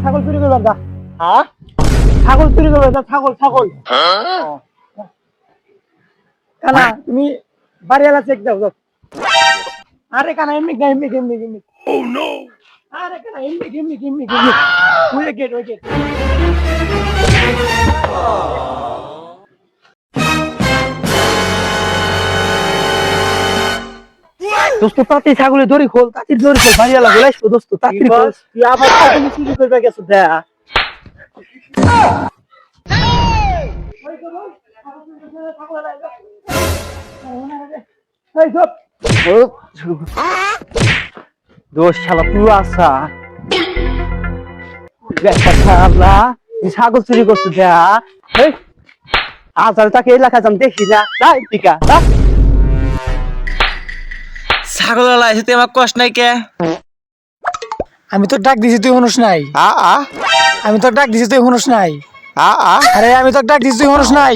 ছাগল চুরি করবে যা। হ্যাঁ ছাগল চুরি করবে যা, ছাগল ছাগল। কানা তুমি বাড়িওয়ালা চেক দাও যাও। আরে কানা এমনি না, এমনি এমনি এমনি। আরে কানা এমনি এমনি এমনি এমনি। ওই গেট ওই গেট। দোস্ত তাতে ছাগলে দড়ি খোল, তাঁতির দড়ি খোল, বাড়িওয়ালা বলে আসবো দোস্ত তাঁতির খোল। তুই আবার ছাগল চুরি করবে গেছো দেয়া এই সব দোষ শালা তুই আসা শালা তুই ছাগল চুরি করছিস দেয়া আজ তাকে এলাকা যাম দেখি না তাই টিকা ছাগল লাইছে তুই আমার কষ্ট নাই কে? আমি তো ডাক দিছি তুই শুনুস নাই। আমি তো ডাক দিছি তুই শুনুস নাই। আরে আমি তো ডাক দিছি তুই শুনুস নাই।